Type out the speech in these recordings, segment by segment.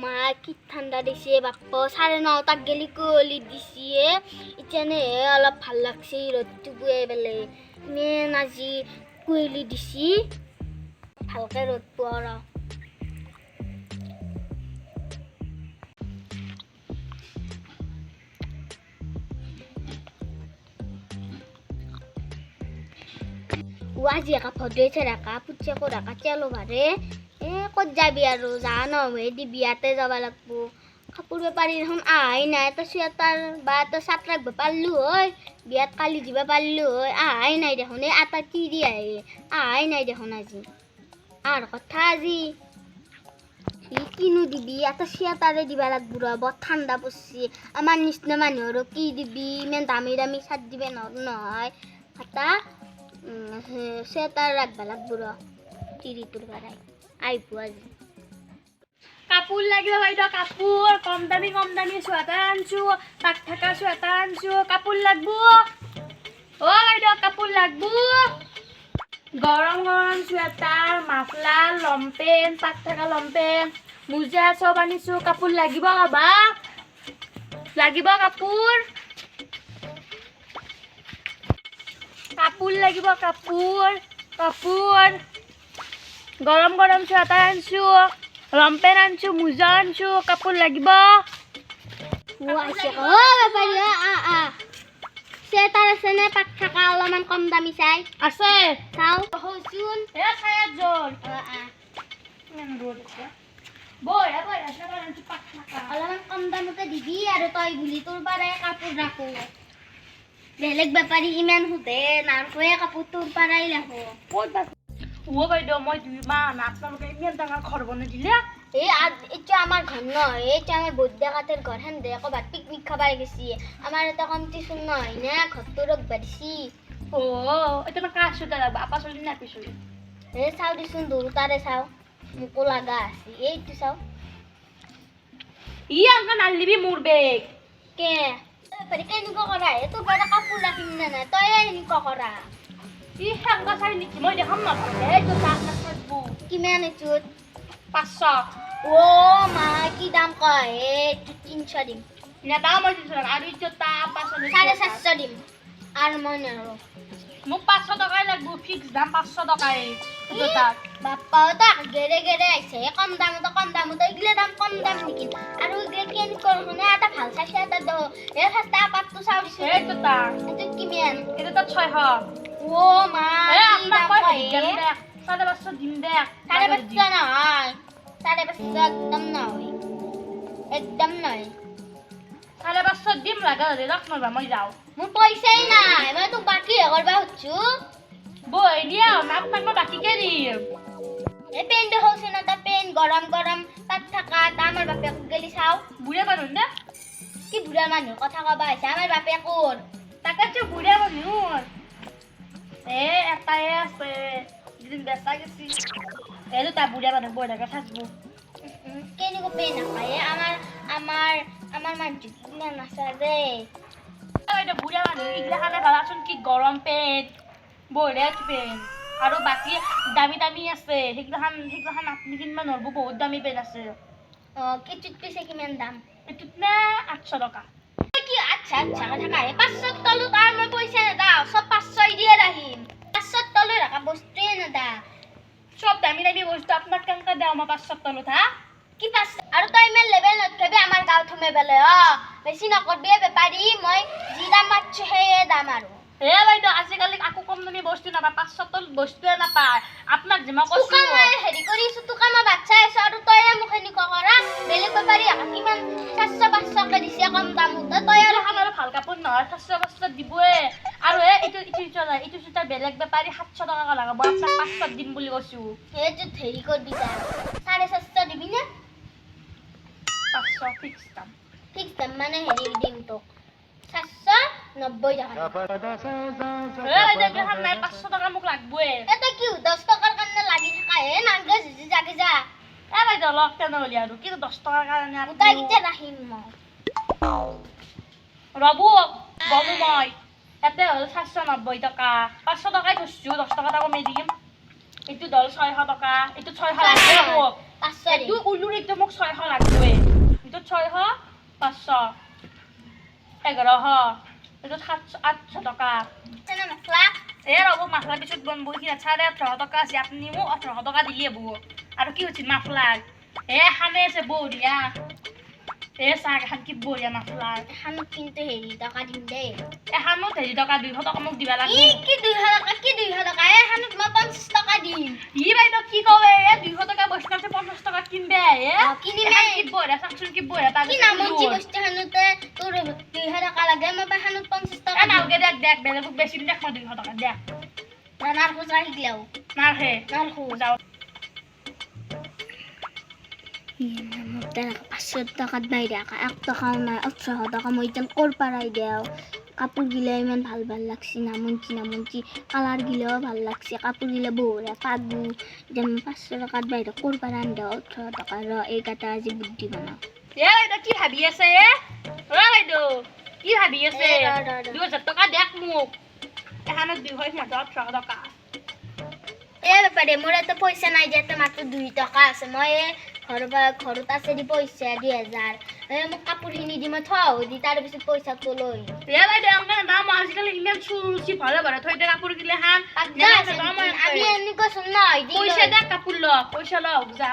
মা কি ঠাণ্ডা দিছে বাপ্পা 9:30 গেলি কুঁৱলী দিছে ইতিয়ানে অলপ ভাল লাগছে ৰ'দটো বুয়ে বেলে মেন আজি কুঁৱলী দিছি ভালকে ৰ'দ পোৱা আজি একা ভদ্ৰইছে ৰাকা পুচ্ছে কো ৰাকা চেলো ভাৰে ক'ত যাবি আৰু যা নহয় দি বিয়াতে যাব লাগব কাপোৰ বেপাৰী দেখোন আহাই নাই এটা চুৱেটাৰ বা এটা চাৰ্ট ৰাখব পাৰলো হয় বিয়াত কালি দিব পাৰলো হয় আহাই নাই দেখোন এই আটা তিৰি আহাই নাই দেখোন আজি আৰ কথা আজি কিনো দিবি এটা চুৱেটাৰে দিবা লাগব ৰ বৰ ঠাণ্ডা পৰছি আমাৰ নিচিনা মানুহৰো কি দিবি ইমান দামী দামী চাৰ্ট দিবে নহয় এটা চুৱেটাৰ ৰাখবা লাগব ৰ তিৰিটোৰ পৰাই আইব আজি কাপোৰ লাগিব বাইদেউ কাপোৰ কম দামী চুৱেটাৰ আনছো তাক থাকা চুৱেটাৰ আনছো কাপোৰ লাগব অ বাইদেউ কাপোৰ লাগব গৰম গৰম চুৱেটাৰ মাফলাৰ লমপেন তাক থাকা লমপেন মোজা চব আনিছো কাপোৰ লাগিব কাবা লাগিব কাপোৰ লাগিব কাপোৰ গৰম গৰম চুৱেটাৰ আনছো লমপেন আনছো মোজা আনছো কাপোৰ লাগিব চুৱেটাৰ আছে নে পাক থাকা অলপমান কম দামী চাই আছে চাও হচোন ছায়াত জল অলপমান কম দামতে দিবি আৰু তই বুলি তোৰ পৰাই কাপোৰ ৰাখো বেলেগ বেপাৰী ইমান সোধে নাৰকোৱে কাপোৰ তোৰ পৰাই ৰাখো বাইদেউ মই 2 মাহ আপোনালোকে ইমান ডাঙৰ ঘৰ বনাই দিলে এতিয়া আমাৰ ঘৰ নহয় এতিয়া আমাৰ বৌদ্ধা কাঠৰ ঘৰ হেন দে ক'ৰবাত পিকনিক খাবাই গেছি আমাৰ এটা কম্পিটিশ্যন নহয় না ঘৰটো ৰখবা দিছি এতিয়া মই কাজ চুটা লাগব আপা চলি না পিছলি চাও দিচোন দুটাৰে চাও মোকো লাগা আছে এইটো চাও আনকা নালিবি মোৰ বেগ কে কেনেকুৱা কৰা তোৰ পৰা কাপোৰ ৰাখিম নে নাই তই এনেকুৱা কৰা সেংকা চাই নেকি মই দেখাম না এইটো তাক নাথাকব কিমান এইটোত 500 মা কি দাম কয় এইটো 300 দিম নেদাম মই 300 আৰু ইটো তা 450 দিম আৰু মই নৰো মোক 500 টকাই লাগব ফিক্স দাম 500 টকাই এইটো তাক বাপ্পা তাক গেৰে গেৰে আইছে কম দামত ইগলে দাম কম দাম নেকি আৰু ইগলে কেন কৰহনে এটা ভাল চাইছে এটা দ ফাস্টা পাতটো চাও দিছে এইটো তাক এইটো কিমান এইটো তা 600 মা আপনাক মই দিম দে 550 দিম দে 550 নহয় 550 একদম নহয় 550 দিম লাগা হলে রাখ নবা মই যাও মোৰ পইচাই নাই মই তো বাকি করবা হচ্ছু বই দিয়া আপনাক মই বাকিকে দিম এ পেন হচ্ছে না তা পেন গরম গরম তাত থাকা আমার বাপে গেলি চাও বুড়া মানুষ না কি বুড়া মানুষ কথা কবা আছে আমার বাপে কোন তাকে বুড়া মানুষ এটাই আছে যেদিন বেচা গেছি এইটো তা বুড়া মানুষ বই থাকা থাকবো কেনিকো পেন নাপায় আমার মানুষ কিনা নাচা যে এটা বুড়া মানুষ ইগলা খানে ভালাচোন কি গরম পেন বইরে পেন আৰু বাকি দামি আছে সেইগলাখান আপনি কিনবা নৰব বহুত দামি পেন আছে কিচুত পিছে কিমান দাম এটুত না 800 টাকা কি আচ্ছা কথা কাহে 500 তলত আর মই পয়সা না দাও সব 500 দিয়ে রাখিম 500 তলে রাখা বস্তুই না দা সব দামি বস্তু আপনার কেনকা দাও আমার 500 তলত হা কি পাস আৰু তই ইমান লেভেল নথবি আমাৰ গাঁও থমে বেলে বেছি নকৰবি বেপাৰী মই যি দাম মাতছো সেই দাম আৰু বাইদেউ আজিকালি আকো কম দামি বস্তু নাপায় 500 তল বস্তুৱে নাপায় আপনাক যে মই কৈছো মই হেৰি কৰিছো তোকা মই বাচ্চা আছো আৰু তই মোক এনেকুৱা কৰা বেলেগ বেপাৰী কিমান 400 500 কে দিছে কম দামত তই আৰু আমাৰ ভাল কাপোৰ নহয় 400 500 দিবয়ে আৰু এইটো চুটা বেলেগ বেপাৰী 700 টকা লাগাব আপোনাক 500 দিম বুলি কৈছো এইটো হেৰি কৰবি যা 450 দিবি না 500 ফিক্স দাম মানে হেৰি দিম তোক 490 টাকা বাইদেউ নাই 500 টাকা মোক লাগবয়ে এটা কি 10 টাকাৰ কাৰণে লাগি থাকা নাংগে জাগে যা বাইদেউ লগ তেনেহ'লে আৰু কিন্তু 10 টকাৰ কাৰণে তই কিটা ৰাখিম মই ৰ'ব গমো মই এতে হ'ল 490 টকা 500 টকাই ধৰছো 10 টকা কমাই দিম এইটো দল 600 টকা এইটো 600 লাগব 500 এইটো উলুৰ এইটো মোক 600 লাগবয়ে 600 500 1100 এইটো 800 টকা তেনে মেখলা ৰ'ব মাফলাৰ পিছত বনবো কিনা 18.5 টকা আছে আপুনি মোক 18 টকা দিলে বৌ আৰু কি হৈছে মাফলাৰ খানে আছে বঢ়িয়া চাহ এখন কি বঢ়িয়া মাফলাৰ এখানত কিন্তু হেৰি টকা দিম দেই এখানত 200 টকা 200 টকা মোক দিবা লাগিব কি 200 টকা এখানত মই 50 টকা দিম বাইদেউ কি কবে 200 টকা বস্তাতে 50 টকা কিনবে কিনিমে কি বঢ়িয়া চাকচোন কি বঢ়িয়া তাৰ কি নামঞ্চি বস্তু খানোতে তোৰ 200 টকা লাগে মই বাহানত 50 টকা নালগে দেখ বেলেগক বেছি দেখ মই 200 টকা দেখ নানাৰ খুচাই দিলেও নালহে নালখু যাও 500 টাকাত নাই দিয়া 1 টকাও নাই 18 টকা মই যেন কৰ পাৰাই দেও কাপোৰ গিলা ইমান ভাল লাগছি নামঞ্চি কালাৰ গিলাও ভাল লাগছে কাপোৰ গিলা বঢ়িয়া পাগু যেন 500 টাকাত বাইৰে কৰ পাৰা আনদাও 18 টকা ৰ এই কাটা আজি বুদ্ধি বনাও বাইদেউ কি ভাবি আছে বাইদেউ কি ভাবি আছে 2000 টকা দেখ মোক এখানত 218 টকা বেপাৰী মোৰ এত পইচা নাই যে মাত্ৰ 2 টকা আছে মই ঘৰত আছে দি পইচা 2000 মোক কাপোৰখিনি দি মই থওঁ দি তাৰ পিছত পইচাটো লৈ বাইদেউ আমাৰ দাম আজিকালি ইমান চুচি ভালে ভৰা থৈ দে কাপোৰ গিলা হান আমি এনেকুৱা চোন নহয় পইচা দে কাপোৰ ল পইচা ল যা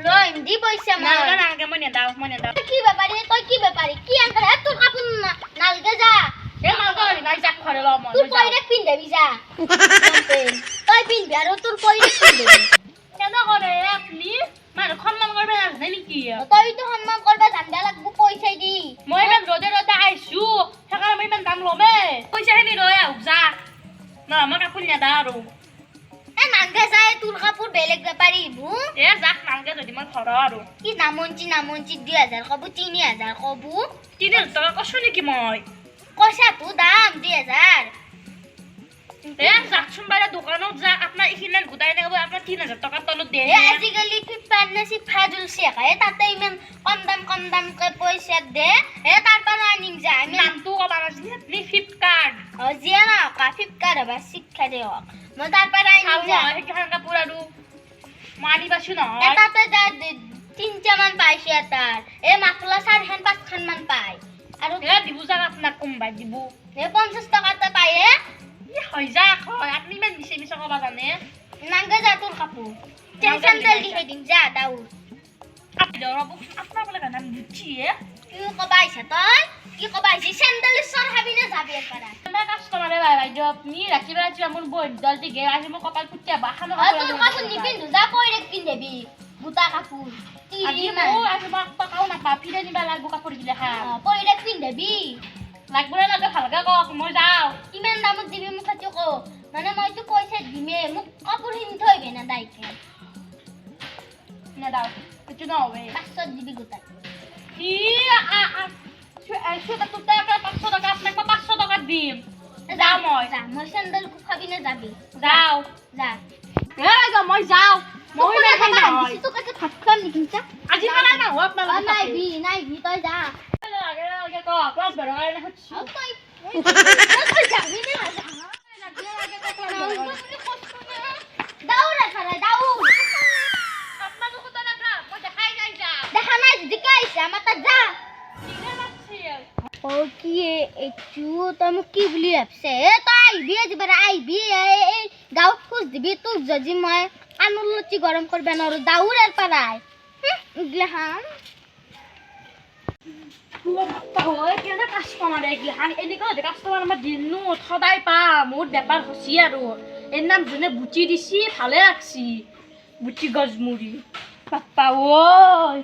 লইম দি পইচা মই নালাগে মই নেদাও কি বেপাৰী তই কি বেপাৰী কি আনকাৰ তোৰ কাপোৰ নালগে যা নালগে নাই যাক ঘৰে ল মই তোৰ পইৰেক পিন্ধাবি যা তই পিন্ধবি আৰু তোৰ পইৰেক পিন্ধাবি কেনে কৰে আপুনি মানুহ সন্মান কৰিব নাজানে নেকি তইতো সন্মান কৰিব জানবা লাগব পইচা দি মই ইমান ৰদে আহিছো সেইকাৰণে মই ইমান দাম ল'মে পইচাখিনি লৈ আহক যা মই কাপোৰ নেদা আৰু নালগে যায় তোৰ কাপোৰ বেলেগ বেপাৰী বু যাক নালগে যদি মই ঘৰ আৰু কি নামঞ্চি 2000 কব 3000 কব 3000 টকা কৈছো নেকি মই কৈছাতো দাম 2000 যাকচোন বাইদেউ দোকানত যাক আপোনাৰ এইখিনি গোটাই নাগাব আপোনাৰ 3000 টকাৰ তলত দিয়ে আজিকালি ফ্লিপকাৰ্ট জুলছি তাতে ইমান কম দামকে পইচা দে তাৰ পৰা আনিম যা নামটো ক'বা নাছিলে আপুনি ফ্লিপকাৰ্ট যিয়ে নহওক ফ্লিপকাৰ্ট হবা শিক্ষা দে হওক মই তাৰ পৰা আনিম যা সেইখন কাপোৰ আৰু মই আনি পাইছো নহয় তাতে যা 3টামান পাইছে এটাৰ মাফলা 4-5খান মান পায় আৰু দিব যাক আপোনাক কোনবাই দিব 50 টকাতে পায় হৈ যাক হয় আপুনি ইমান মিছা ক'বা জানে নাংগে যা তোৰ কাপোৰ চেণ্ডেল দি দিম যা দাউৰ আপোনাৰ বোলে নাম বুঝিয়ে কি কবা আহিছা তই কি কবা আহিছি চেণ্ডেল চৰ খাবি না যাবি এবাৰ আমাৰ কাষ্টমাৰে বাইদেউ আপুনি ৰাতিপুৱা মোৰ বন্ধু দল দি গে আহি মোক কপাল পুতিয়া বাখানো তোৰ কাপোৰ নিপিন্ধো যা পইৰেক পিন্ধাবি গোটা কাপোৰ আজি মই টকাও নাপাওঁ ফিৰাই নিবা লাগব কাপোৰ গিলা পইৰেক পিন্ধাবি লাগব নালাগে ভালকে কওক মই যাওঁ কিমান দামত দিবি মোক সেইটো ক মানে মইতো পইচা দিমে মোক কাপোৰখিনি থৈবি না দাইকে নেদাও এইটো নহ'বে 500 দিবি গোটাই $500 আপোনাক মই 500 টকা দিম যাওঁ মই চেণ্ডেল খাবি না যাবি যাওঁ যা মই যাওঁ মই তোক এটা ভাত খাম নেকি চা আজি পেলাই নাহো আপোনালোকে নাই তই যা ক্লাছ বেড়া তই যাবি না দাউৰা খালা দাউৰ দেখা নাই যদি কাইছে আমাৰ তাত যা কি এইটো তই মোক কি বুলি ভাবছে তই আহিবি আজি বাৰে আহিবি এই গাঁৱত খোজ দিবি তোক যদি মই কাণৰ লচি গৰম কৰিব নোৱাৰো দাউৰাৰ পৰাই গিলাখান কাষ্টমাৰ এনেকুৱা কাষ্টমাৰ আমাৰ দিনো সদায় পাম মোৰ বেপাৰ হৈছে আৰু এৰ নাম যোনে বুচি দিছি ভালে ৰাখছি বুচি গজমুড়ি বাপ্পা ঐ